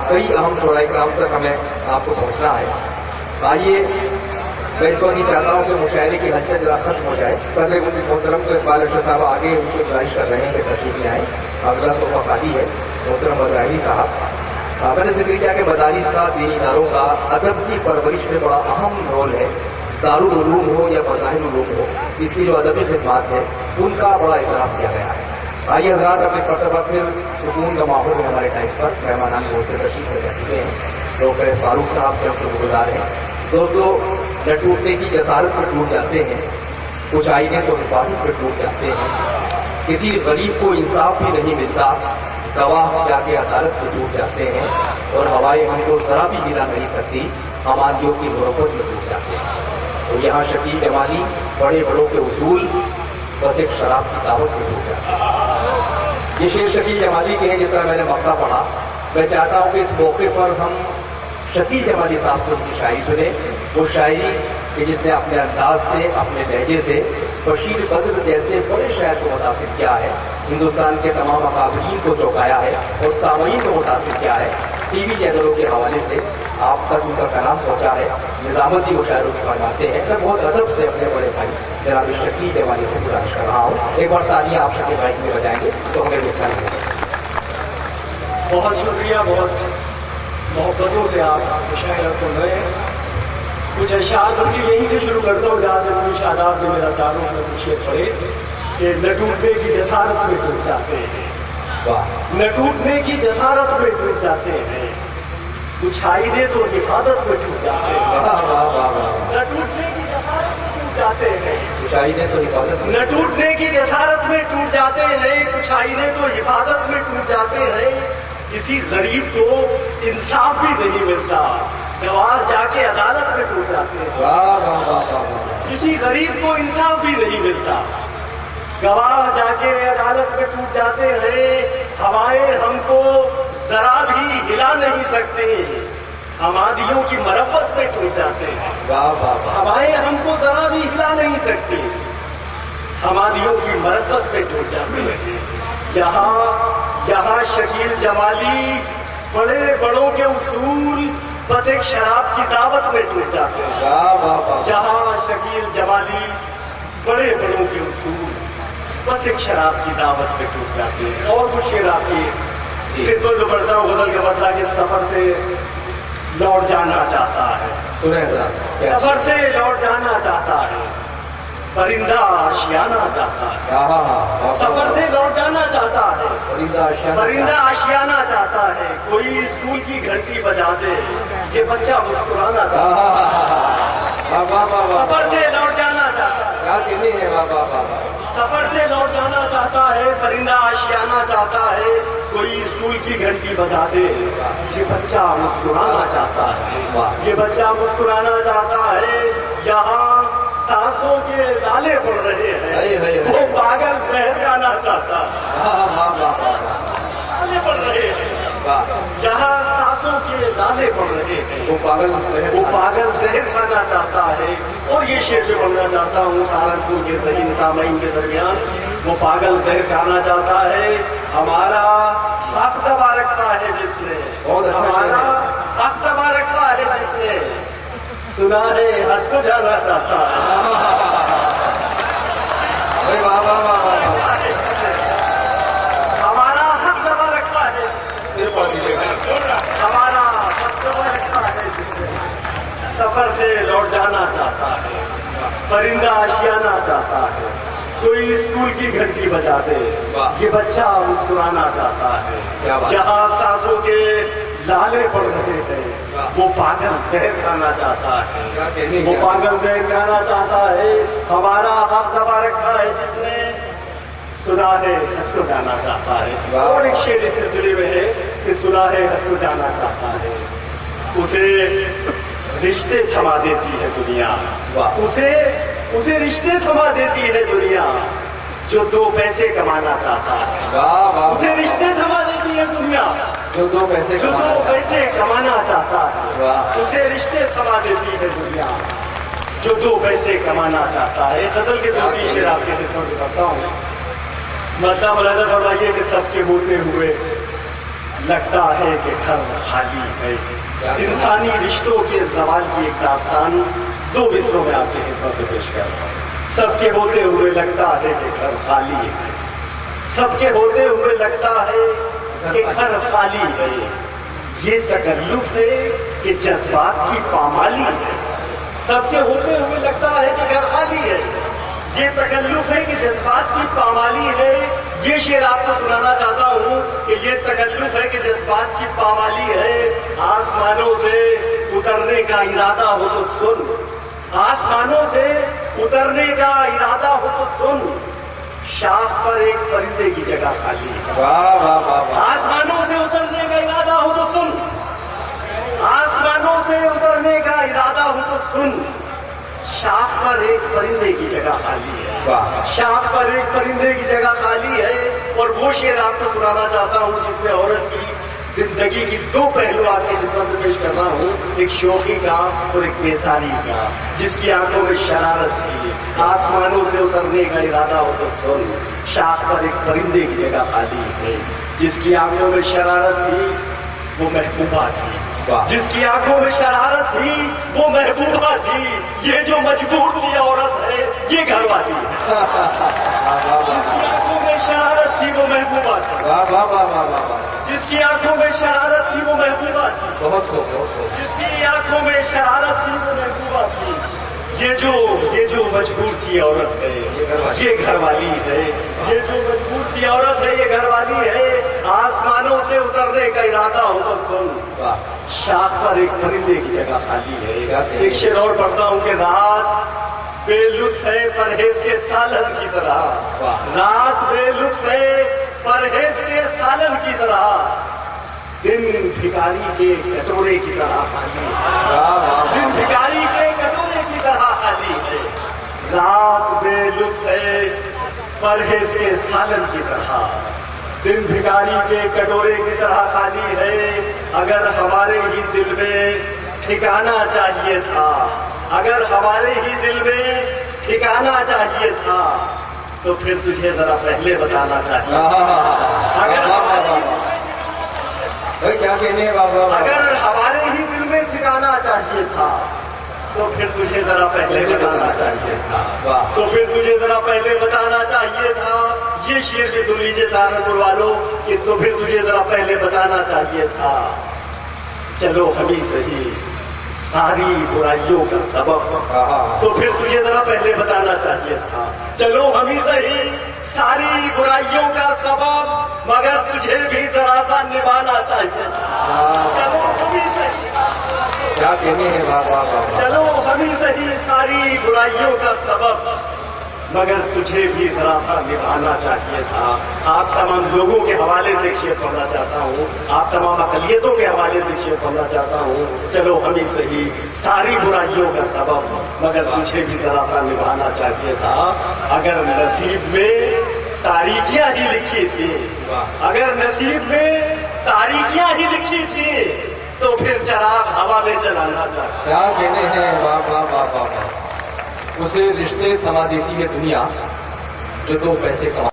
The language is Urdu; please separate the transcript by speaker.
Speaker 1: کئی اہم شعراء کرام تک ہمیں آپ کو پہنچنا ہے. آئیے میں اس وقت یہ چاہتا ہوں کہ مشاعرے کی حلقہ ذرا ختم ہو جائے. صدر محترم تو اقبال ارشد صاحب آگے ان سے گزارش کر رہے ہیں کہ تشریف لے آئیں. اگلا صوفہ خالی ہے. محترم مظاہری صاحب، میں نے ذکر کیا کہ مدارس کا، دینی اداروں کا ادب کی پرورش میں بڑا اہم رول ہے. دارالعلوم ہو یا مظاہر علوم ہو، اس کی جو ادبی خدمات ہے ان کا بڑا احترام کیا گیا ہے. آئیے حضرات، اپنے مرتبہ پھر سکون کا ماحول ہے ہمارے ٹائس پر. مہمانان بہت سے تشریف لے چکے ہیں. ڈاکٹر ایس فاروق صاحب کے ہم شکر گزار ہیں. دوستو، نہ ٹوٹنے کی جسارت پہ ٹوٹ جاتے ہیں، کچھ آئینے تو حفاظت پہ ٹوٹ جاتے ہیں. کسی غریب کو انصاف بھی نہیں ملتا، گواہ جا کے عدالت پہ ٹوٹ جاتے ہیں. اور ہوائیں ہم کو ذرا بھی ہلا نہیں سکتی، ہماریوں کی مرفت میں ٹوٹ جاتے ہیں. تو یہاں شکیل جمالی بڑے بڑوں کے اصول بس ایک شراب کی دعوت میں ٹوٹ جاتے ہیں. یہ شعر شکیل جمالی کے ہیں. جس طرح میں نے مقطع پڑھا، میں چاہتا ہوں کہ اس موقع پر ہم شکیل جمالی صاحب سے ان کی شاعری سنیں. وہ شاعری کہ جس نے اپنے انداز سے، اپنے لہجے سے بشیر بدر جیسے بڑے شاعر کو متاثر کیا ہے، ہندوستان کے تمام اکابرین کو چونکایا ہے اور سامعین کو متاثر کیا ہے. ٹی وی چینلوں کے حوالے سے آپ تک ان کا پیغام پہنچا ہے. نظامتی مشاعروں کی فرماتے ہیں. میں بہت ادب سے اپنے بڑے بھائی جناب شکیل جمالی سے گزارش کر رہا ہوں. ایک بار تالیاں آپ شکیل بھائی کے لیے بجائیں گے تو ہمیں بھی اچھا لگے گا.
Speaker 2: بہت شکریہ. بہت محبتوں سے آپ مشاعرہ سن رہے ہیں. کچھ اشعار ان کی یہیں سے شروع کرتا ہوں جہاں سے مجھے شاداب نے میرا تعارف میں پیچھے پڑے کہ نہ ٹوٹنے کی جسارت میں ٹوٹ جاتے ہیں، نہ ٹوٹنے کی جسارت میں ٹوٹ جاتے ہیں، کچھ آئینے تو حفاظت میں ٹوٹ جاتے ہیں. نہ ٹوٹنے کی جسارت میں ٹوٹ جاتے ہیں،
Speaker 1: کچھ آئینے تو حفاظت میں،
Speaker 2: نہ ٹوٹنے کی جسارت میں ٹوٹ جاتے ہیں، کچھ آئینے تو حفاظت میں ٹوٹ جاتے ہیں. کسی غریب کو انصاف بھی نہیں ملتا، گواہ جا کے عدالت میں ٹوٹ جاتے ہیں. کسی غریب کو انصاف بھی نہیں ملتا، گواہ جا کے عدالت میں ٹوٹ جاتے ہیں. ہوائیں ہم کو ذرا بھی ہلا نہیں سکتے، ہمادیوں کی مرفت میں ٹوٹ جاتے ہیں. ہوائیں ہم کو ذرا بھی ہلا نہیں سکتی، ہمادیوں کی مرفت میں ٹوٹ جاتے ہیں. یہاں شکیل جمالی بڑے بڑوں کے اصول بس ایک شراب کی دعوت میں ٹوٹ جاتے ہیں. یہاں شکیل جمالی بڑے بڑوں کے اصول بس ایک شراب کی دعوت میں ٹوٹ جاتے ہیں. اور وہ شعر آپ کی خدمت میں پڑھتا ہوں. غزل کا مطلب کہ سفر سے لوٹ جانا چاہتا ہے،
Speaker 1: سنیں
Speaker 2: سفر سے لوٹ جانا چاہتا ہے، پرندہ آشیانہ چاہتا ہے. سفر سے لوٹ جانا چاہتا ہے، پرندہ آشیانہ چاہتا ہے. کوئی اسکول کی گھنٹی بجا دے، یہ بچہ مسکرانا چاہتا ہے. سفر سے لوٹ جانا چاہتا ہے، سفر سے لوٹ جانا چاہتا ہے، پرندہ آشیانہ چاہتا ہے. کوئی اسکول کی گھنٹی بجا دے، یہ بچہ مسکرانا چاہتا ہے. یہ بچہ مسکرانا چاہتا ہے. یہاں سانسوں کے لالے پڑ رہے ہیں، وہ پاگل زہر کھانا چاہتا ہے. لالے پڑ رہے ہیں، جہاں سانسوں کے لالے پڑ رہے ہیں، وہ پاگل زہر کھانا چاہتا ہے. اور یہ شعر جو پڑھنا چاہتا ہوں سہارنپور کے ذہین سامعین کے درمیان، وہ پاگل زہر کھانا چاہتا ہے. ہمارا حق دبا رکھتا ہے جس نے، ہمارا حق دبا رکھتا ہے جس نے، سنا ہے حج کو جانا چاہتا ہے. ہمارا حق دبا رکھتا ہے، ہمارا حق دبا رکھتا ہے جس نے، سفر سے لوٹ جانا چاہتا ہے، پرندہ آشیانہ چاہتا ہے. کوئی اسکول کی گھنٹی بجا دے، یہ بچہ مسکرانا چاہتا ہے. جہاں سانسوں کے لالے پڑ رہے ہیں، وہ پاگل زہر کھانا چاہتا ہے، وہ پاگل زہر کھانا چاہتا ہے. ہمارا حق دبا رکھا ہے جس نے، سنا ہے حج کو جانا چاہتا ہے. اور ایک شعر اس سلسلے میں ہے کہ سنا ہے حج کو جانا چاہتا ہے. اسے رشتے تھما دیتی ہے دنیا، اسے رشتے تھما دیتی ہے دنیا، جو دو پیسے کمانا چاہتا ہے. اسے رشتے تھما دیتی ہے دنیا، جو دو پیسے کمانا چاہتا ہے. اسے رشتے تھما دیتی ہے دنیا، جو دو پیسے کمانا چاہتا ہے. غزل کے دو تین شعر آپ کی خدمت میں کرتا ہوں. مطلب ملاحظہ فرمائیے کہ سب کے ہوتے ہوئے لگتا ہے کہ گھر خالی ہے. انسانی رشتوں کے زوال کی ایک داستان دو حصوں میں آپ کی خدمت میں پیش کر رہا ہوں. سب کے ہوتے ہوئے لگتا ہے کہ گھر خالی ہے. سب کے ہوتے ہوئے لگتا ہے کہ گھر خالی ہے. یہ تکلف ہے کہ جذبات کی پامالی ہے. سب کے ہوتے ہوئے لگتا ہے کہ گھر خالی ہے. یہ تکلف ہے کہ جذبات کی پامالی ہے. یہ شعر آپ کو سنانا چاہتا ہوں کہ یہ تکلف ہے کہ جذبات کی پامالی ہے. آسمانوں سے اترنے کا ارادہ ہو تو سن. آسمانوں سے اترنے کا ارادہ ہو تو سن. شاخ پر ایک پرندے کی جگہ خالی ہے.
Speaker 1: واہ واہ واہ.
Speaker 2: آسمانوں سے اترنے کا ارادہ ہو تو سن. آسمانوں سے اترنے کا ارادہ ہو تو سن. شاخ پر ایک پرندے کی جگہ خالی ہے. شاخ پر ایک پرندے کی جگہ خالی ہے. اور وہ شعر آپ کو سنانا چاہتا ہوں جس میں عورت کی زندگی کی دو پہلو آپ کی خدمت میں پیش کر رہا ہوں. ایک شوخی کا اور ایک بیزاری کا. جس کی آنکھوں میں شرارت تھی. آسمانوں سے اترنے کا ارادہ ہو تو سن. شاخ پر ایک پرندے کی جگہ خالی ہے. جس کی آنکھوں میں شرارت تھی وہ محبوبہ تھی. جس کی آنکھوں میں شرارت تھی وہ محبوبہ تھی. یہ جو مجبور سی عورت ہے یہ گھر والی ہے. جس کی آنکھوں میں شرارت تھی وہ محبوبہ تھی. جس کی آنکھوں میں شرارت تھی وہ محبوبہ تھی.
Speaker 1: بہت خوب.
Speaker 2: جس کی آنکھوں میں شرارت تھی وہ محبوبہ تھی. یہ جو مجبور سی عورت ہے یہ گھر والی ہے. یہ جو مجبور سی عورت ہے یہ گھر والی ہے. آسمانوں سے اترنے کا ارادہ ہو تو سن. شاخ پر ایک پرندے کی جگہ خالی ہے. ایک شعر اور پڑھتا ہوں کہ رات بے لطف ہے پرہیز کے سالن کی طرح. رات بے لطف ہے پرہیز کے سالن کی طرح. دن بھکاری کے کٹورے کی طرح خالی ہے. دن بھکاری کے کٹورے کی طرح خالی ہے. رات بے لطف ہے پرہیز کے سالن کی طرح. دن بھکاری کے کٹورے کی طرح خالی ہے. اگر ہمارے ہی دل میں ٹھکانا چاہیے تھا. اگر ہمارے ہی دل میں ٹھکانا چاہیے تھا تو پھر تجھے ذرا پہلے بتانا چاہیے. اگر ہمارے ہی دل میں ٹھکانا چاہیے تھا تو پھر تجھے ذرا پہلے بتانا چاہیے تھا. تو پھر تجھے ذرا پہلے بتانا چاہیے تھا. یہ شعر بھی سن لیجیے سہارنپور والوں کہ تو پھر تجھے ذرا پہلے بتانا چاہیے تھا. چلو ہمیں صحیح ساری برائیوں کا سبب تو پھر تجھے ذرا پہلے بتانا چاہیے تھا. چلو ہمیں صحیح ساری برائیوں کا سبب مگر تجھے بھی ذرا سا نبھانا چاہیے تھا. چلو ہمیں صحیح
Speaker 1: کیا کہنے ہیں.
Speaker 2: چلو ہمیں صحیح ساری برائیوں کا سبب مگر تجھے بھی ذرا سا نبھانا چاہیے تھا. آپ تمام لوگوں کے حوالے سے ایک شعر پڑھنا چاہتا ہوں. آپ تمام اقلیتوں کے حوالے سے ایک شعر پڑھنا چاہتا ہوں. چلو ہمیں صحیح ساری برائیوں کا سبب مگر تجھے بھی ذرا سا نبھانا چاہیے تھا. اگر نصیب میں تاریکیاں ہی لکھی تھی. اگر نصیب میں تاریکیاں ہی لکھی تھی تو پھر چراغ ہوا میں جلانا چاہتا.
Speaker 1: کیا کہنے ہیں. واہ واہ واہ واہ. اسے رشتے تھما دیتی ہے دنیا جو دو پیسے کما